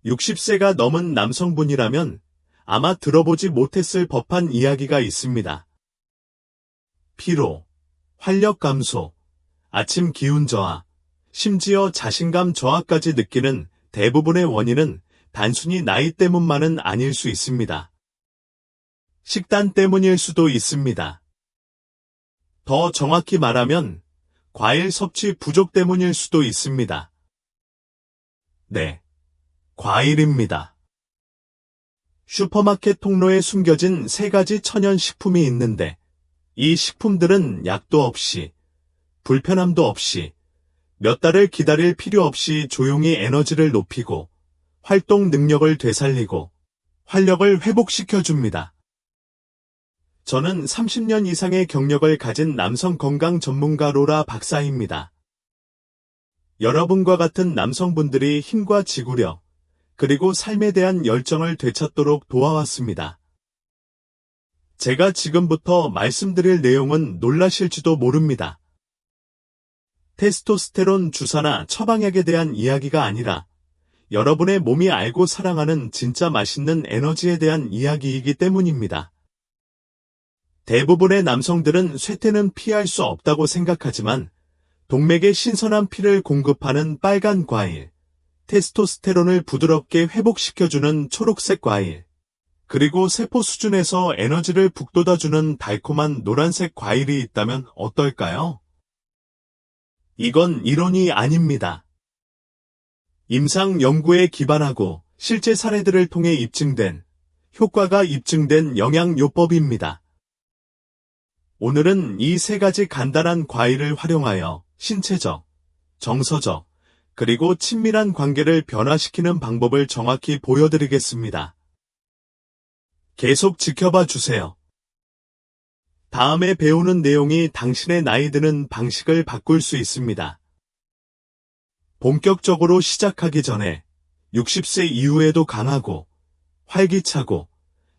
60세가 넘은 남성분이라면 아마 들어보지 못했을 법한 이야기가 있습니다. 피로, 활력 감소, 아침 기운 저하, 심지어 자신감 저하까지 느끼는 대부분의 원인은 단순히 나이 때문만은 아닐 수 있습니다. 식단 때문일 수도 있습니다. 더 정확히 말하면 과일 섭취 부족 때문일 수도 있습니다. 네, 과일입니다. 슈퍼마켓 통로에 숨겨진 3가지 천연 식품이 있는데 이 식품들은 약도 없이, 불편함도 없이, 몇 달을 기다릴 필요 없이 조용히 에너지를 높이고 활동 능력을 되살리고 활력을 회복시켜줍니다. 저는 30년 이상의 경력을 가진 남성 건강 전문가 로라 박사입니다. 여러분과 같은 남성분들이 힘과 지구력, 그리고 삶에 대한 열정을 되찾도록 도와왔습니다. 제가 지금부터 말씀드릴 내용은 놀라실지도 모릅니다. 테스토스테론 주사나 처방약에 대한 이야기가 아니라 여러분의 몸이 알고 사랑하는 진짜 맛있는 에너지에 대한 이야기이기 때문입니다. 대부분의 남성들은 쇠퇴는 피할 수 없다고 생각하지만 동맥에 신선한 피를 공급하는 빨간 과일, 테스토스테론을 부드럽게 회복시켜주는 초록색 과일, 그리고 세포 수준에서 에너지를 북돋아주는 달콤한 노란색 과일이 있다면 어떨까요? 이건 이론이 아닙니다. 임상 연구에 기반하고 실제 사례들을 통해 입증된, 효과가 입증된 영양요법입니다. 오늘은 이 3가지 간단한 과일을 활용하여 신체적, 정서적, 그리고 친밀한 관계를 변화시키는 방법을 정확히 보여드리겠습니다. 계속 지켜봐 주세요. 다음에 배우는 내용이 당신의 나이 드는 방식을 바꿀 수 있습니다. 본격적으로 시작하기 전에 60세 이후에도 강하고 활기차고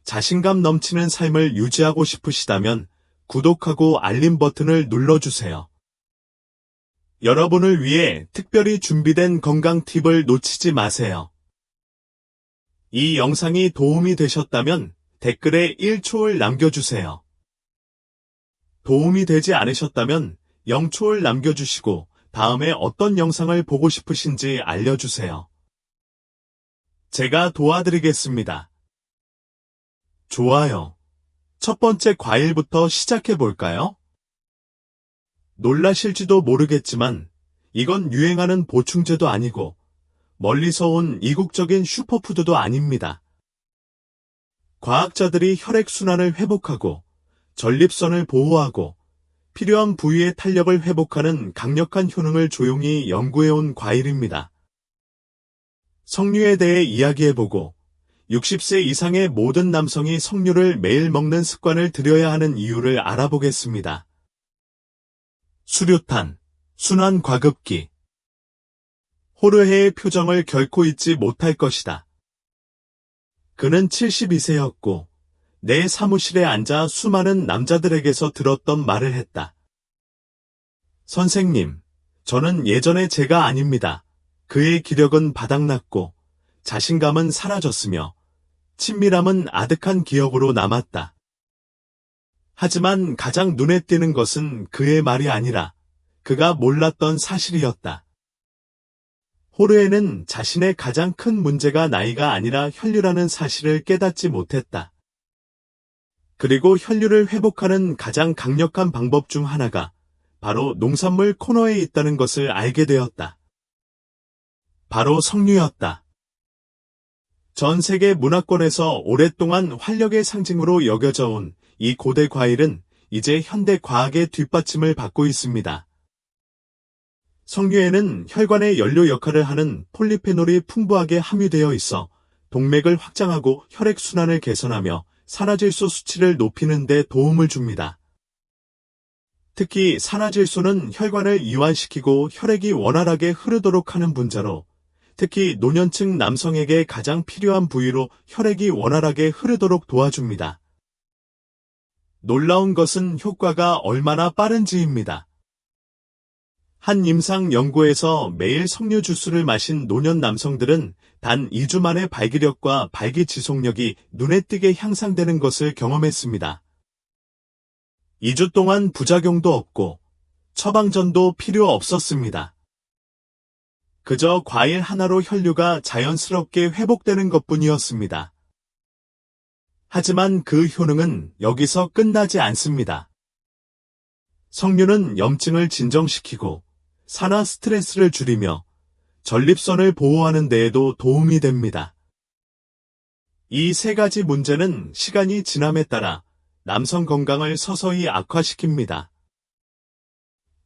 자신감 넘치는 삶을 유지하고 싶으시다면 구독하고 알림 버튼을 눌러주세요. 여러분을 위해 특별히 준비된 건강 팁을 놓치지 마세요. 이 영상이 도움이 되셨다면 댓글에 1초를 남겨주세요. 도움이 되지 않으셨다면 0초를 남겨주시고 다음에 어떤 영상을 보고 싶으신지 알려주세요. 제가 도와드리겠습니다. 좋아요. 첫 번째 과일부터 시작해볼까요? 놀라실지도 모르겠지만 이건 유행하는 보충제도 아니고 멀리서 온 이국적인 슈퍼푸드도 아닙니다. 과학자들이 혈액순환을 회복하고 전립선을 보호하고 필요한 부위의 탄력을 회복하는 강력한 효능을 조용히 연구해온 과일입니다. 석류에 대해 이야기해보고 60세 이상의 모든 남성이 석류를 매일 먹는 습관을 들여야 하는 이유를 알아보겠습니다. 수류탄, 순환 과급기. 호르헤의 표정을 결코 잊지 못할 것이다. 그는 72세였고 내 사무실에 앉아 수많은 남자들에게서 들었던 말을 했다. 선생님, 저는 예전의 제가 아닙니다. 그의 기력은 바닥났고 자신감은 사라졌으며 친밀함은 아득한 기억으로 남았다. 하지만 가장 눈에 띄는 것은 그의 말이 아니라 그가 몰랐던 사실이었다. 호르헤는 자신의 가장 큰 문제가 나이가 아니라 혈류라는 사실을 깨닫지 못했다. 그리고 혈류를 회복하는 가장 강력한 방법 중 하나가 바로 농산물 코너에 있다는 것을 알게 되었다. 바로 석류였다. 전 세계 문화권에서 오랫동안 활력의 상징으로 여겨져 온 이 고대 과일은 이제 현대 과학의 뒷받침을 받고 있습니다. 석류에는 혈관의 연료 역할을 하는 폴리페놀이 풍부하게 함유되어 있어 동맥을 확장하고 혈액순환을 개선하며 산화질소 수치를 높이는 데 도움을 줍니다. 특히 산화질소는 혈관을 이완시키고 혈액이 원활하게 흐르도록 하는 분자로 특히 노년층 남성에게 가장 필요한 부위로 혈액이 원활하게 흐르도록 도와줍니다. 놀라운 것은 효과가 얼마나 빠른지입니다. 한 임상 연구에서 매일 석류 주스를 마신 노년 남성들은 단 2주 만에 발기력과 발기 지속력이 눈에 띄게 향상되는 것을 경험했습니다. 2주 동안 부작용도 없고 처방전도 필요 없었습니다. 그저 과일 하나로 혈류가 자연스럽게 회복되는 것뿐이었습니다. 하지만 그 효능은 여기서 끝나지 않습니다. 석류는 염증을 진정시키고 산화 스트레스를 줄이며 전립선을 보호하는 데에도 도움이 됩니다. 이 세 가지 문제는 시간이 지남에 따라 남성 건강을 서서히 악화시킵니다.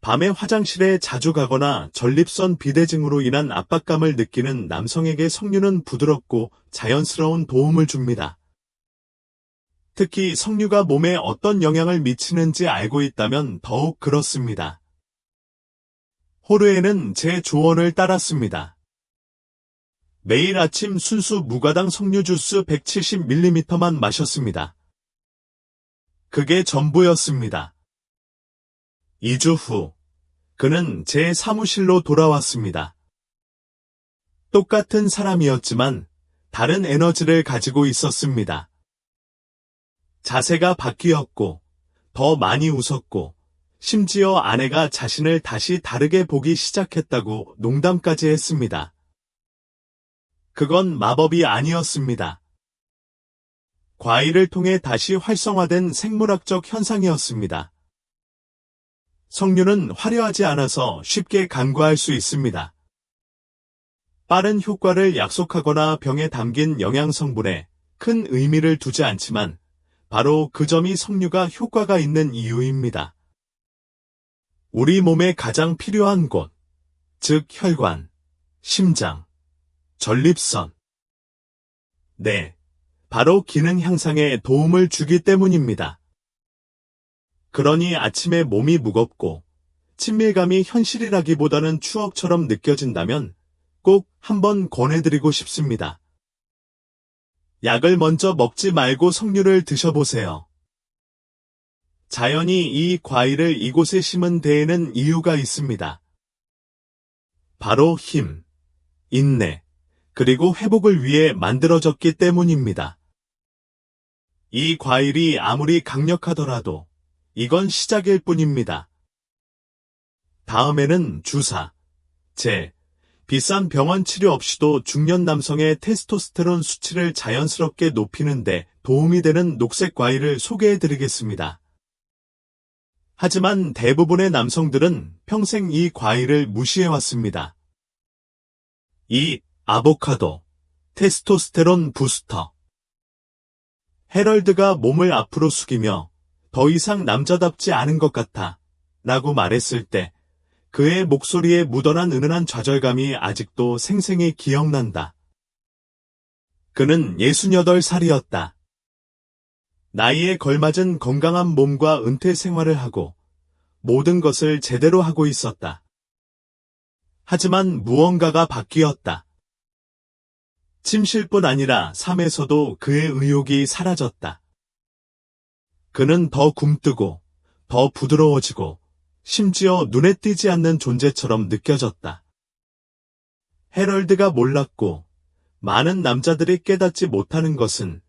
밤에 화장실에 자주 가거나 전립선 비대증으로 인한 압박감을 느끼는 남성에게 석류는 부드럽고 자연스러운 도움을 줍니다. 특히 석류가 몸에 어떤 영향을 미치는지 알고 있다면 더욱 그렇습니다. 호르에는 제 조언을 따랐습니다. 매일 아침 순수 무가당 석류 주스 170ml만 마셨습니다. 그게 전부였습니다. 2주 후, 그는 제 사무실로 돌아왔습니다. 똑같은 사람이었지만 다른 에너지를 가지고 있었습니다. 자세가 바뀌었고, 더 많이 웃었고, 심지어 아내가 자신을 다시 다르게 보기 시작했다고 농담까지 했습니다. 그건 마법이 아니었습니다. 과일을 통해 다시 활성화된 생물학적 현상이었습니다. 석류는 화려하지 않아서 쉽게 간과할 수 있습니다. 빠른 효과를 약속하거나 병에 담긴 영양 성분에 큰 의미를 두지 않지만 바로 그 점이 석류가 효과가 있는 이유입니다. 우리 몸에 가장 필요한 곳, 즉 혈관, 심장, 전립선. 네, 바로 기능 향상에 도움을 주기 때문입니다. 그러니 아침에 몸이 무겁고 친밀감이 현실이라기보다는 추억처럼 느껴진다면 꼭 한번 권해드리고 싶습니다. 약을 먼저 먹지 말고 석류를 드셔보세요. 자연이 이 과일을 이곳에 심은 데에는 이유가 있습니다. 바로 힘, 인내, 그리고 회복을 위해 만들어졌기 때문입니다. 이 과일이 아무리 강력하더라도 이건 시작일 뿐입니다. 다음에는 주사, 비싼 병원 치료 없이도 중년 남성의 테스토스테론 수치를 자연스럽게 높이는 데 도움이 되는 녹색 과일을 소개해드리겠습니다. 하지만 대부분의 남성들은 평생 이 과일을 무시해왔습니다. 이 아보카도, 테스토스테론 부스터. 해럴드가 몸을 앞으로 숙이며 더 이상 남자답지 않은 것 같아 라고 말했을 때 그의 목소리에 묻어난 은은한 좌절감이 아직도 생생히 기억난다. 그는 68살이었다. 나이에 걸맞은 건강한 몸과 은퇴 생활을 하고 모든 것을 제대로 하고 있었다. 하지만 무언가가 바뀌었다. 침실뿐 아니라 삶에서도 그의 의욕이 사라졌다. 그는 더 굼뜨고 더 부드러워지고 심지어 눈에 띄지 않는 존재처럼 느껴졌다. 해럴드가 몰랐고 많은 남자들이 깨닫지 못하는 것은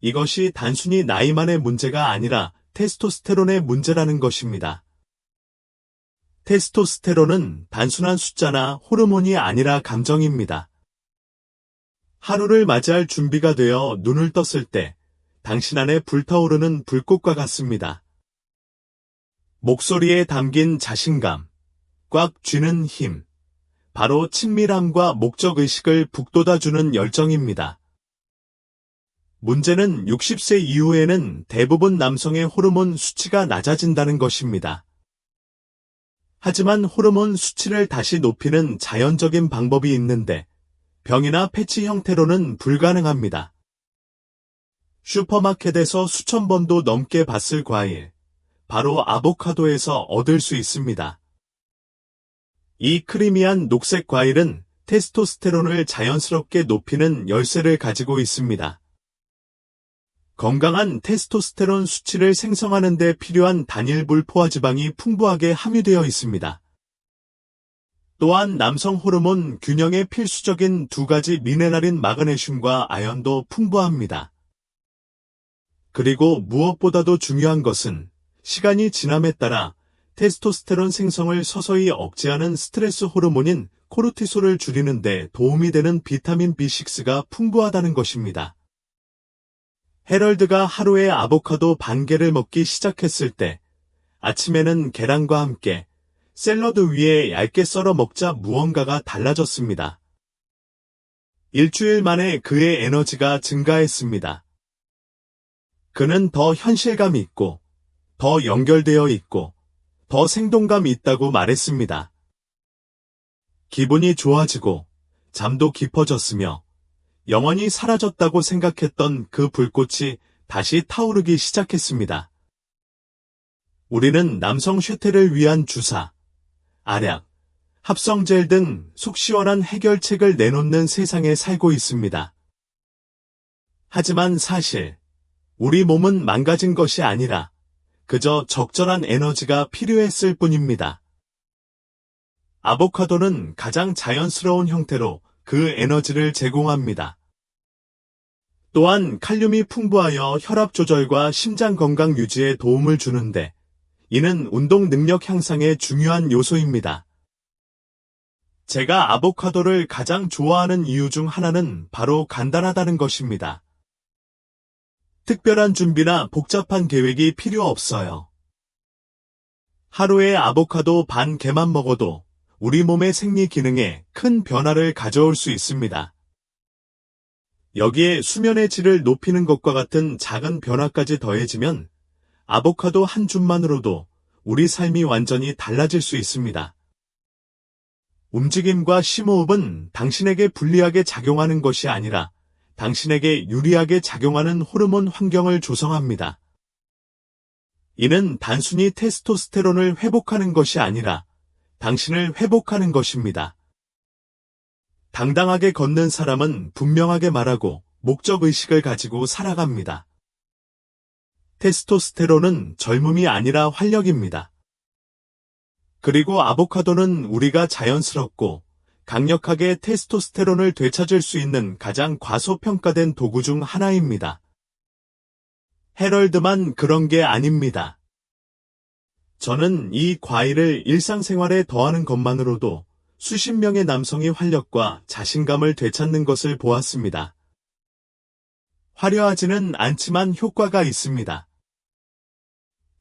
이것이 단순히 나이만의 문제가 아니라 테스토스테론의 문제라는 것입니다. 테스토스테론은 단순한 숫자나 호르몬이 아니라 감정입니다. 하루를 맞이할 준비가 되어 눈을 떴을 때 당신 안에 불타오르는 불꽃과 같습니다. 목소리에 담긴 자신감, 꽉 쥐는 힘, 바로 친밀함과 목적의식을 북돋아주는 열정입니다. 문제는 60세 이후에는 대부분 남성의 호르몬 수치가 낮아진다는 것입니다. 하지만 호르몬 수치를 다시 높이는 자연적인 방법이 있는데 병이나 패치 형태로는 불가능합니다. 슈퍼마켓에서 수천 번도 넘게 봤을 과일, 바로 아보카도에서 얻을 수 있습니다. 이 크리미한 녹색 과일은 테스토스테론을 자연스럽게 높이는 열쇠를 가지고 있습니다. 건강한 테스토스테론 수치를 생성하는 데 필요한 단일 불포화지방이 풍부하게 함유되어 있습니다. 또한 남성 호르몬 균형에 필수적인 두 가지 미네랄인 마그네슘과 아연도 풍부합니다. 그리고 무엇보다도 중요한 것은 시간이 지남에 따라 테스토스테론 생성을 서서히 억제하는 스트레스 호르몬인 코르티솔을 줄이는 데 도움이 되는 비타민 B6가 풍부하다는 것입니다. 해럴드가 하루에 아보카도 반 개를 먹기 시작했을 때 아침에는 계란과 함께 샐러드 위에 얇게 썰어 먹자 무언가가 달라졌습니다. 일주일 만에 그의 에너지가 증가했습니다. 그는 더 현실감 있고, 더 연결되어 있고, 더 생동감 있다고 말했습니다. 기분이 좋아지고, 잠도 깊어졌으며, 영원히 사라졌다고 생각했던 그 불꽃이 다시 타오르기 시작했습니다. 우리는 남성 쇠퇴를 위한 주사, 알약, 합성젤 등 속 시원한 해결책을 내놓는 세상에 살고 있습니다. 하지만 사실 우리 몸은 망가진 것이 아니라 그저 적절한 에너지가 필요했을 뿐입니다. 아보카도는 가장 자연스러운 형태로 그 에너지를 제공합니다. 또한 칼륨이 풍부하여 혈압 조절과 심장 건강 유지에 도움을 주는데 이는 운동 능력 향상의 중요한 요소입니다. 제가 아보카도를 가장 좋아하는 이유 중 하나는 바로 간단하다는 것입니다. 특별한 준비나 복잡한 계획이 필요 없어요. 하루에 아보카도 반 개만 먹어도 우리 몸의 생리 기능에 큰 변화를 가져올 수 있습니다. 여기에 수면의 질을 높이는 것과 같은 작은 변화까지 더해지면 아보카도 한 줌만으로도 우리 삶이 완전히 달라질 수 있습니다. 움직임과 심호흡은 당신에게 불리하게 작용하는 것이 아니라 당신에게 유리하게 작용하는 호르몬 환경을 조성합니다. 이는 단순히 테스토스테론을 회복하는 것이 아니라 당신을 회복하는 것입니다. 당당하게 걷는 사람은 분명하게 말하고 목적의식을 가지고 살아갑니다. 테스토스테론은 젊음이 아니라 활력입니다. 그리고 아보카도는 우리가 자연스럽고 강력하게 테스토스테론을 되찾을 수 있는 가장 과소평가된 도구 중 하나입니다. 해럴드만 그런 게 아닙니다. 저는 이 과일을 일상생활에 더하는 것만으로도 수십 명의 남성이 활력과 자신감을 되찾는 것을 보았습니다. 화려하지는 않지만 효과가 있습니다.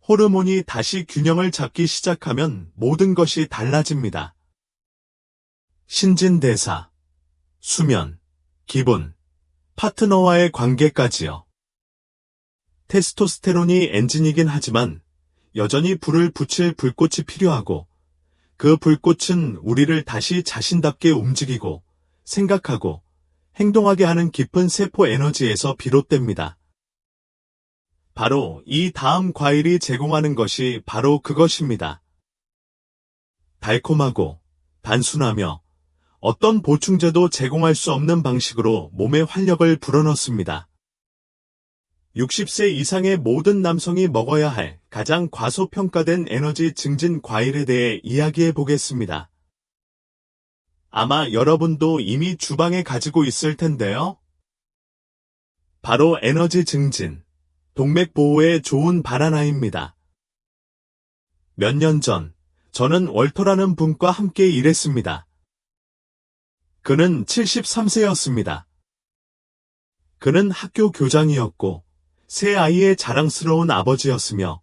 호르몬이 다시 균형을 잡기 시작하면 모든 것이 달라집니다. 신진대사, 수면, 기분, 파트너와의 관계까지요. 테스토스테론이 엔진이긴 하지만 여전히 불을 붙일 불꽃이 필요하고 그 불꽃은 우리를 다시 자신답게 움직이고 생각하고 행동하게 하는 깊은 세포 에너지에서 비롯됩니다. 바로 이 다음 과일이 제공하는 것이 바로 그것입니다. 달콤하고 단순하며 어떤 보충제도 제공할 수 없는 방식으로 몸에 활력을 불어넣습니다. 60세 이상의 모든 남성이 먹어야 할 가장 과소평가된 에너지 증진 과일에 대해 이야기해 보겠습니다. 아마 여러분도 이미 주방에 가지고 있을 텐데요. 바로 에너지 증진, 동맥 보호에 좋은 바나나입니다. 몇 년 전, 저는 월터라는 분과 함께 일했습니다. 그는 73세였습니다. 그는 학교 교장이었고, 세 아이의 자랑스러운 아버지였으며,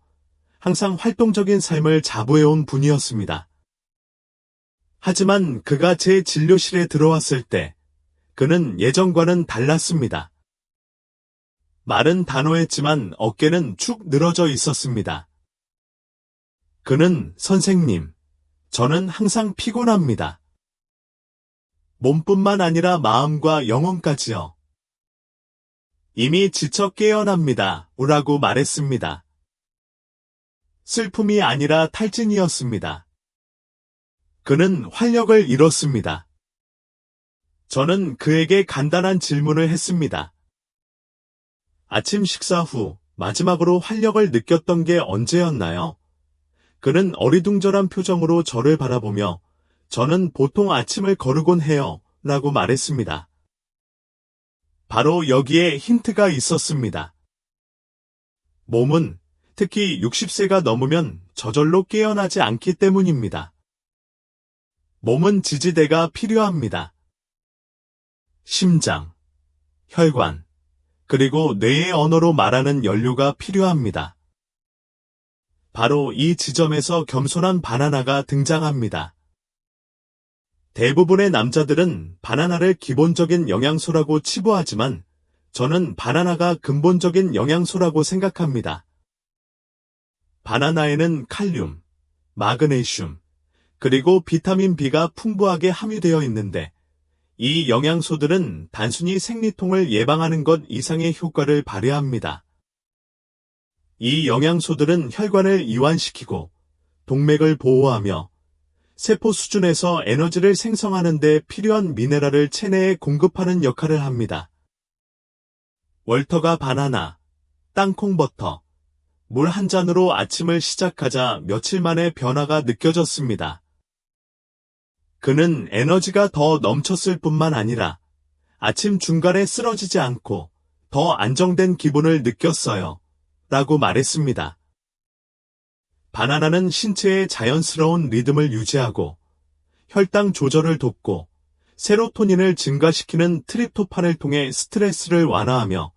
항상 활동적인 삶을 자부해온 분이었습니다. 하지만 그가 제 진료실에 들어왔을 때, 그는 예전과는 달랐습니다. 말은 단호했지만 어깨는 축 늘어져 있었습니다. 그는 선생님, 저는 항상 피곤합니다. 몸뿐만 아니라 마음과 영혼까지요. 이미 지쳐 깨어납니다. 라고 말했습니다. 슬픔이 아니라 탈진이었습니다. 그는 활력을 잃었습니다. 저는 그에게 간단한 질문을 했습니다. 아침 식사 후 마지막으로 활력을 느꼈던 게 언제였나요? 그는 어리둥절한 표정으로 저를 바라보며 저는 보통 아침을 거르곤 해요. 라고 말했습니다. 바로 여기에 힌트가 있었습니다. 몸은 특히 60세가 넘으면 저절로 깨어나지 않기 때문입니다. 몸은 지지대가 필요합니다. 심장, 혈관, 그리고 뇌의 언어로 말하는 연료가 필요합니다. 바로 이 지점에서 겸손한 바나나가 등장합니다. 대부분의 남자들은 바나나를 기본적인 영양소라고 치부하지만 저는 바나나가 근본적인 영양소라고 생각합니다. 바나나에는 칼륨, 마그네슘, 그리고 비타민 B가 풍부하게 함유되어 있는데 이 영양소들은 단순히 생리통을 예방하는 것 이상의 효과를 발휘합니다. 이 영양소들은 혈관을 이완시키고 동맥을 보호하며 세포 수준에서 에너지를 생성하는 데 필요한 미네랄을 체내에 공급하는 역할을 합니다. 월터가 바나나, 땅콩버터, 물 한 잔으로 아침을 시작하자 며칠 만에 변화가 느껴졌습니다. 그는 에너지가 더 넘쳤을 뿐만 아니라 아침 중간에 쓰러지지 않고 더 안정된 기분을 느꼈어요. 라고 말했습니다. 바나나는 신체의 자연스러운 리듬을 유지하고 혈당 조절을 돕고 세로토닌을 증가시키는 트립토판을 통해 스트레스를 완화하며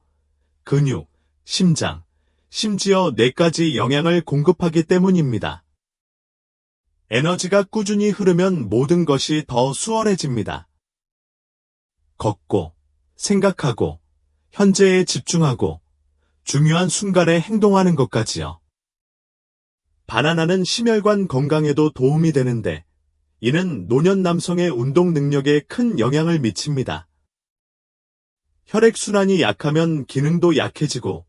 근육, 심장, 심지어 뇌까지 영양을 공급하기 때문입니다. 에너지가 꾸준히 흐르면 모든 것이 더 수월해집니다. 걷고, 생각하고, 현재에 집중하고, 중요한 순간에 행동하는 것까지요. 바나나는 심혈관 건강에도 도움이 되는데 이는 노년 남성의 운동 능력에 큰 영향을 미칩니다. 혈액순환이 약하면 기능도 약해지고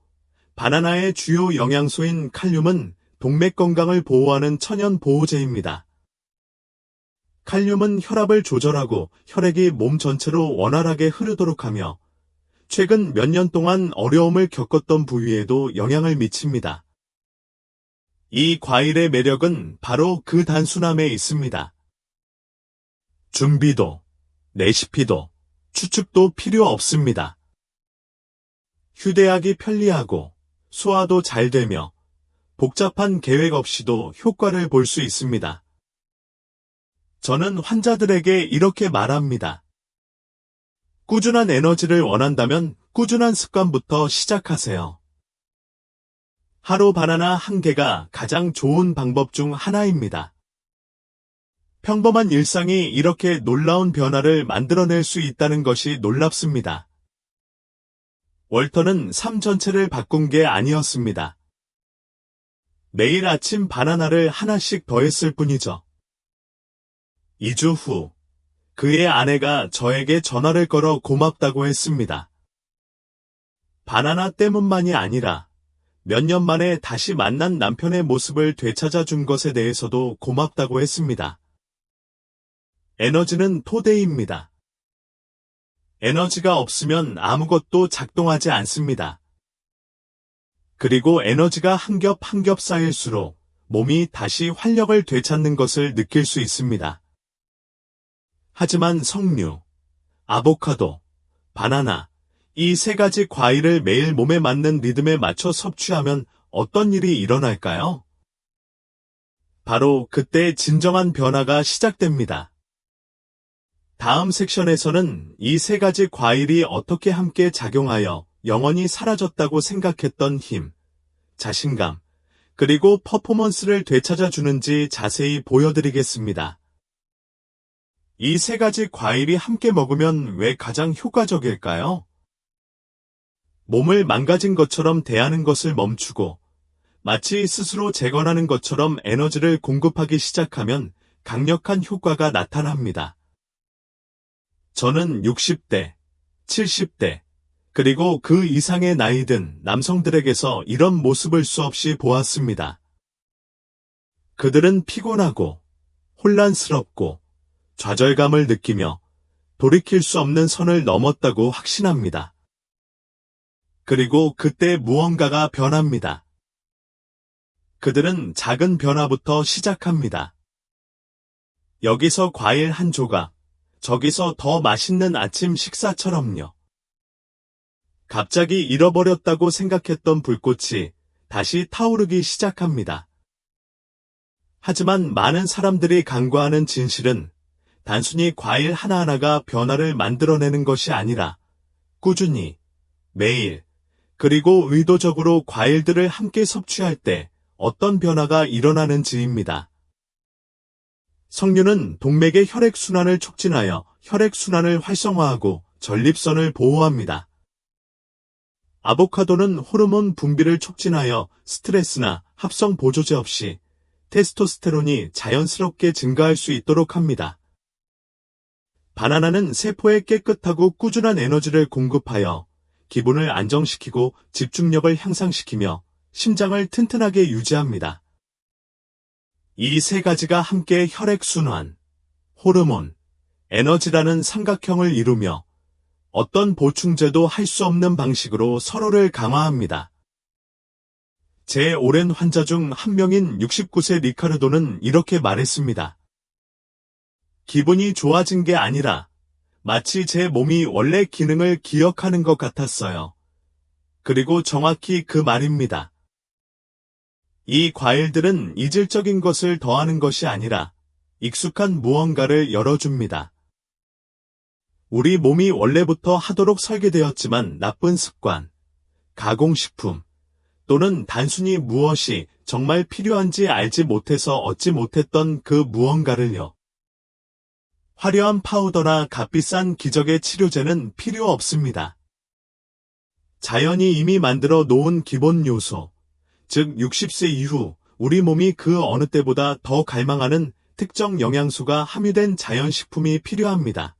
바나나의 주요 영양소인 칼륨은 동맥 건강을 보호하는 천연 보호제입니다. 칼륨은 혈압을 조절하고 혈액이 몸 전체로 원활하게 흐르도록 하며 최근 몇 년 동안 어려움을 겪었던 부위에도 영향을 미칩니다. 이 과일의 매력은 바로 그 단순함에 있습니다. 준비도, 레시피도, 추측도 필요 없습니다. 휴대하기 편리하고 소화도 잘 되며 복잡한 계획 없이도 효과를 볼 수 있습니다. 저는 환자들에게 이렇게 말합니다. 꾸준한 에너지를 원한다면 꾸준한 습관부터 시작하세요. 하루 바나나 한 개가 가장 좋은 방법 중 하나입니다. 평범한 일상이 이렇게 놀라운 변화를 만들어낼 수 있다는 것이 놀랍습니다. 월터는 삶 전체를 바꾼 게 아니었습니다. 매일 아침 바나나를 하나씩 더했을 뿐이죠. 2주 후, 그의 아내가 저에게 전화를 걸어 고맙다고 했습니다. 바나나 때문만이 아니라 몇 년 만에 다시 만난 남편의 모습을 되찾아준 것에 대해서도 고맙다고 했습니다. 에너지는 토대입니다. 에너지가 없으면 아무것도 작동하지 않습니다. 그리고 에너지가 한 겹 한 겹 쌓일수록 몸이 다시 활력을 되찾는 것을 느낄 수 있습니다. 하지만 석류, 아보카도, 바나나, 이 세 가지 과일을 매일 몸에 맞는 리듬에 맞춰 섭취하면 어떤 일이 일어날까요? 바로 그때 진정한 변화가 시작됩니다. 다음 섹션에서는 이 세 가지 과일이 어떻게 함께 작용하여 영원히 사라졌다고 생각했던 힘, 자신감, 그리고 퍼포먼스를 되찾아주는지 자세히 보여드리겠습니다. 이 세 가지 과일이 함께 먹으면 왜 가장 효과적일까요? 몸을 망가진 것처럼 대하는 것을 멈추고 마치 스스로 재건하는 것처럼 에너지를 공급하기 시작하면 강력한 효과가 나타납니다. 저는 60대, 70대, 그리고 그 이상의 나이 든 남성들에게서 이런 모습을 수없이 보았습니다. 그들은 피곤하고 혼란스럽고 좌절감을 느끼며 돌이킬 수 없는 선을 넘었다고 확신합니다. 그리고 그때 무언가가 변합니다. 그들은 작은 변화부터 시작합니다. 여기서 과일 한 조각, 저기서 더 맛있는 아침 식사처럼요. 갑자기 잃어버렸다고 생각했던 불꽃이 다시 타오르기 시작합니다. 하지만 많은 사람들이 간과하는 진실은 단순히 과일 하나하나가 변화를 만들어내는 것이 아니라 꾸준히, 매일, 그리고 의도적으로 과일들을 함께 섭취할 때 어떤 변화가 일어나는지입니다. 석류는 동맥의 혈액순환을 촉진하여 혈액순환을 활성화하고 전립선을 보호합니다. 아보카도는 호르몬 분비를 촉진하여 스트레스나 합성 보조제 없이 테스토스테론이 자연스럽게 증가할 수 있도록 합니다. 바나나는 세포에 깨끗하고 꾸준한 에너지를 공급하여 기분을 안정시키고 집중력을 향상시키며 심장을 튼튼하게 유지합니다. 이 세 가지가 함께 혈액순환, 호르몬, 에너지라는 삼각형을 이루며 어떤 보충제도 할 수 없는 방식으로 서로를 강화합니다. 제 오랜 환자 중 한 명인 69세 리카르도는 이렇게 말했습니다. 기분이 좋아진 게 아니라 마치 제 몸이 원래 기능을 기억하는 것 같았어요. 그리고 정확히 그 말입니다. 이 과일들은 이질적인 것을 더하는 것이 아니라 익숙한 무언가를 열어줍니다. 우리 몸이 원래부터 하도록 설계되었지만 나쁜 습관, 가공식품, 또는 단순히 무엇이 정말 필요한지 알지 못해서 얻지 못했던 그 무언가를요. 화려한 파우더나 값비싼 기적의 치료제는 필요 없습니다. 자연이 이미 만들어 놓은 기본 요소, 즉 60세 이후 우리 몸이 그 어느 때보다 더 갈망하는 특정 영양소가 함유된 자연식품이 필요합니다.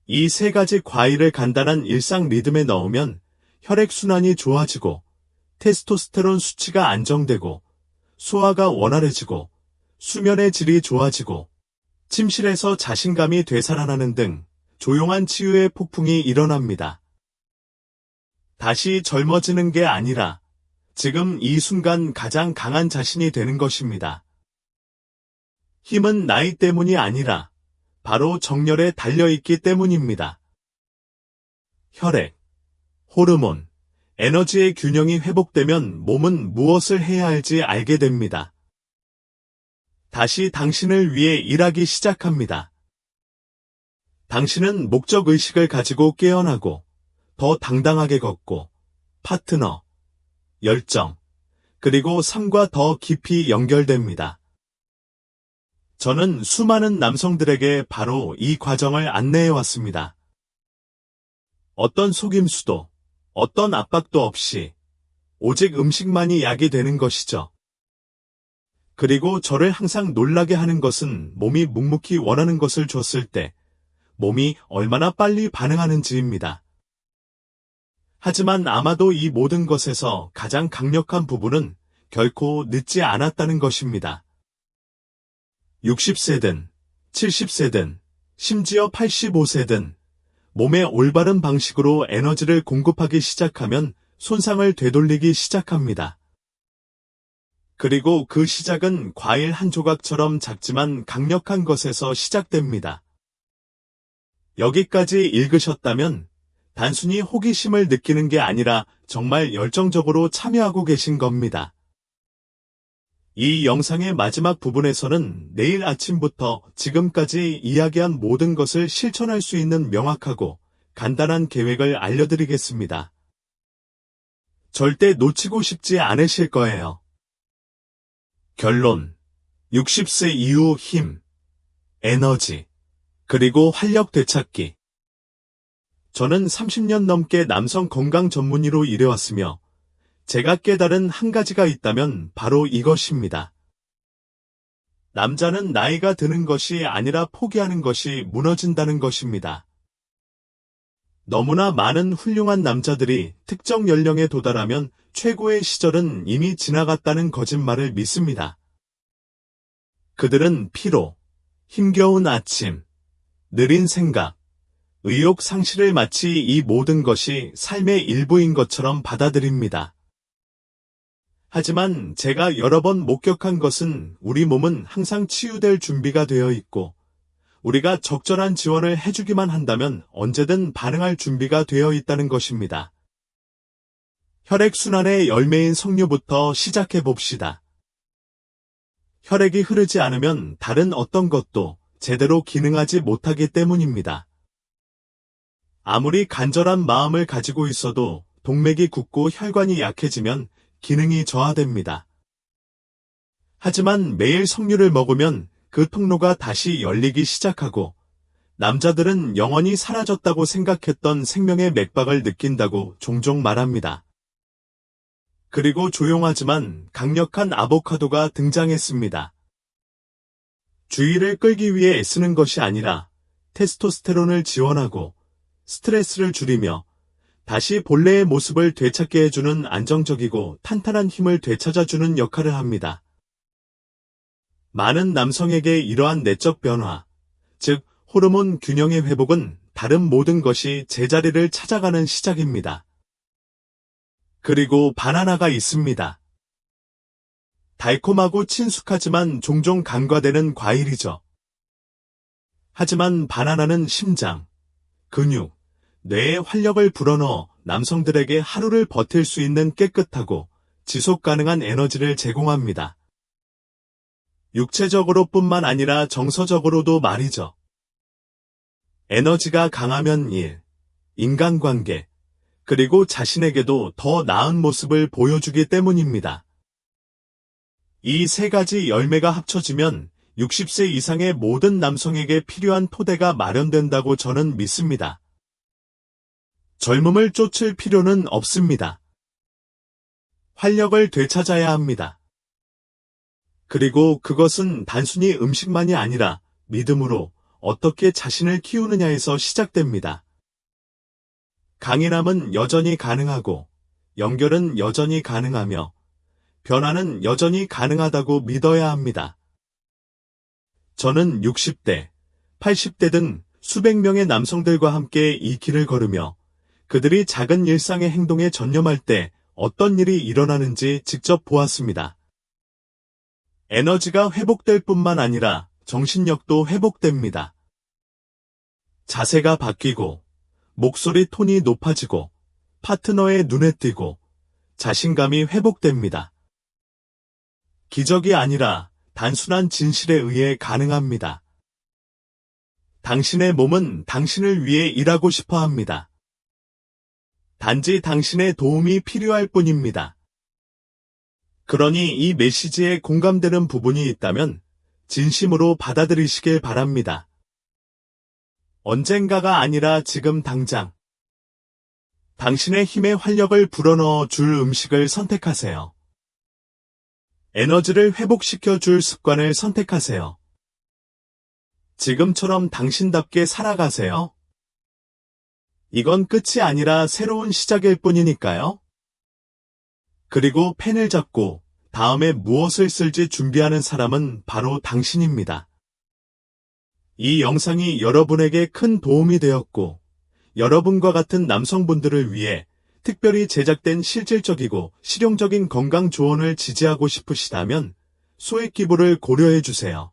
이 세 가지 과일을 간단한 일상 리듬에 넣으면 혈액순환이 좋아지고 테스토스테론 수치가 안정되고 소화가 원활해지고 수면의 질이 좋아지고 침실에서 자신감이 되살아나는 등 조용한 치유의 폭풍이 일어납니다. 다시 젊어지는 게 아니라 지금 이 순간 가장 강한 자신이 되는 것입니다. 힘은 나이 때문이 아니라 바로 정열에 달려있기 때문입니다. 혈액, 호르몬, 에너지의 균형이 회복되면 몸은 무엇을 해야 할지 알게 됩니다. 다시 당신을 위해 일하기 시작합니다. 당신은 목적의식을 가지고 깨어나고 더 당당하게 걷고 파트너, 열정, 그리고 삶과 더 깊이 연결됩니다. 저는 수많은 남성들에게 바로 이 과정을 안내해 왔습니다. 어떤 속임수도, 어떤 압박도 없이 오직 음식만이 약이 되는 것이죠. 그리고 저를 항상 놀라게 하는 것은 몸이 묵묵히 원하는 것을 줬을 때 몸이 얼마나 빨리 반응하는지입니다. 하지만 아마도 이 모든 것에서 가장 강력한 부분은 결코 늦지 않았다는 것입니다. 60세든 70세든 심지어 85세든 몸에 올바른 방식으로 에너지를 공급하기 시작하면 손상을 되돌리기 시작합니다. 그리고 그 시작은 과일 한 조각처럼 작지만 강력한 것에서 시작됩니다. 여기까지 읽으셨다면 단순히 호기심을 느끼는 게 아니라 정말 열정적으로 참여하고 계신 겁니다. 이 영상의 마지막 부분에서는 내일 아침부터 지금까지 이야기한 모든 것을 실천할 수 있는 명확하고 간단한 계획을 알려드리겠습니다. 절대 놓치고 싶지 않으실 거예요. 결론, 60세 이후 힘, 에너지, 그리고 활력 되찾기. 저는 30년 넘게 남성 건강 전문의로 일해왔으며 제가 깨달은 한 가지가 있다면 바로 이것입니다. 남자는 나이가 드는 것이 아니라 포기하는 것이 무너진다는 것입니다. 너무나 많은 훌륭한 남자들이 특정 연령에 도달하면 최고의 시절은 이미 지나갔다는 거짓말을 믿습니다. 그들은 피로, 힘겨운 아침, 느린 생각, 의욕 상실을 마치 이 모든 것이 삶의 일부인 것처럼 받아들입니다. 하지만 제가 여러 번 목격한 것은 우리 몸은 항상 치유될 준비가 되어 있고 우리가 적절한 지원을 해주기만 한다면 언제든 반응할 준비가 되어 있다는 것입니다. 혈액순환의 열매인 석류부터 시작해 봅시다. 혈액이 흐르지 않으면 다른 어떤 것도 제대로 기능하지 못하기 때문입니다. 아무리 간절한 마음을 가지고 있어도 동맥이 굳고 혈관이 약해지면 기능이 저하됩니다. 하지만 매일 석류를 먹으면 그 통로가 다시 열리기 시작하고 남자들은 영원히 사라졌다고 생각했던 생명의 맥박을 느낀다고 종종 말합니다. 그리고 조용하지만 강력한 아보카도가 등장했습니다. 주의를 끌기 위해 애쓰는 것이 아니라 테스토스테론을 지원하고 스트레스를 줄이며 다시 본래의 모습을 되찾게 해주는 안정적이고 탄탄한 힘을 되찾아주는 역할을 합니다. 많은 남성에게 이러한 내적 변화, 즉 호르몬 균형의 회복은 다른 모든 것이 제자리를 찾아가는 시작입니다. 그리고 바나나가 있습니다. 달콤하고 친숙하지만 종종 간과되는 과일이죠. 하지만 바나나는 심장, 근육, 뇌의 활력을 불어넣어 남성들에게 하루를 버틸 수 있는 깨끗하고 지속 가능한 에너지를 제공합니다. 육체적으로뿐만 아니라 정서적으로도 말이죠. 에너지가 강하면 일, 인간관계, 그리고 자신에게도 더 나은 모습을 보여주기 때문입니다. 이 세 가지 열매가 합쳐지면 60세 이상의 모든 남성에게 필요한 토대가 마련된다고 저는 믿습니다. 젊음을 쫓을 필요는 없습니다. 활력을 되찾아야 합니다. 그리고 그것은 단순히 음식만이 아니라 믿음으로 어떻게 자신을 키우느냐에서 시작됩니다. 강인함은 여전히 가능하고 연결은 여전히 가능하며 변화는 여전히 가능하다고 믿어야 합니다. 저는 60대, 80대 등 수백 명의 남성들과 함께 이 길을 걸으며 그들이 작은 일상의 행동에 전념할 때 어떤 일이 일어나는지 직접 보았습니다. 에너지가 회복될 뿐만 아니라 정신력도 회복됩니다. 자세가 바뀌고 목소리 톤이 높아지고 파트너의 눈에 띄고 자신감이 회복됩니다. 기적이 아니라 단순한 진실에 의해 가능합니다. 당신의 몸은 당신을 위해 일하고 싶어 합니다. 단지 당신의 도움이 필요할 뿐입니다. 그러니 이 메시지에 공감되는 부분이 있다면 진심으로 받아들이시길 바랍니다. 언젠가가 아니라 지금 당장. 당신의 힘의 활력을 불어넣어 줄 음식을 선택하세요. 에너지를 회복시켜 줄 습관을 선택하세요. 지금처럼 당신답게 살아가세요. 이건 끝이 아니라 새로운 시작일 뿐이니까요. 그리고 펜을 잡고 다음에 무엇을 쓸지 준비하는 사람은 바로 당신입니다. 이 영상이 여러분에게 큰 도움이 되었고 여러분과 같은 남성분들을 위해 특별히 제작된 실질적이고 실용적인 건강 조언을 지지하고 싶으시다면 소액 기부를 고려해 주세요.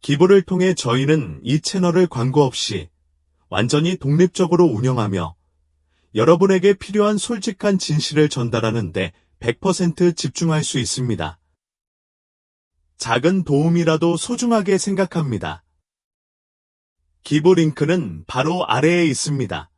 기부를 통해 저희는 이 채널을 광고 없이 완전히 독립적으로 운영하며 여러분에게 필요한 솔직한 진실을 전달하는 데 100% 집중할 수 있습니다. 작은 도움이라도 소중하게 생각합니다. 기부 링크는 바로 아래에 있습니다.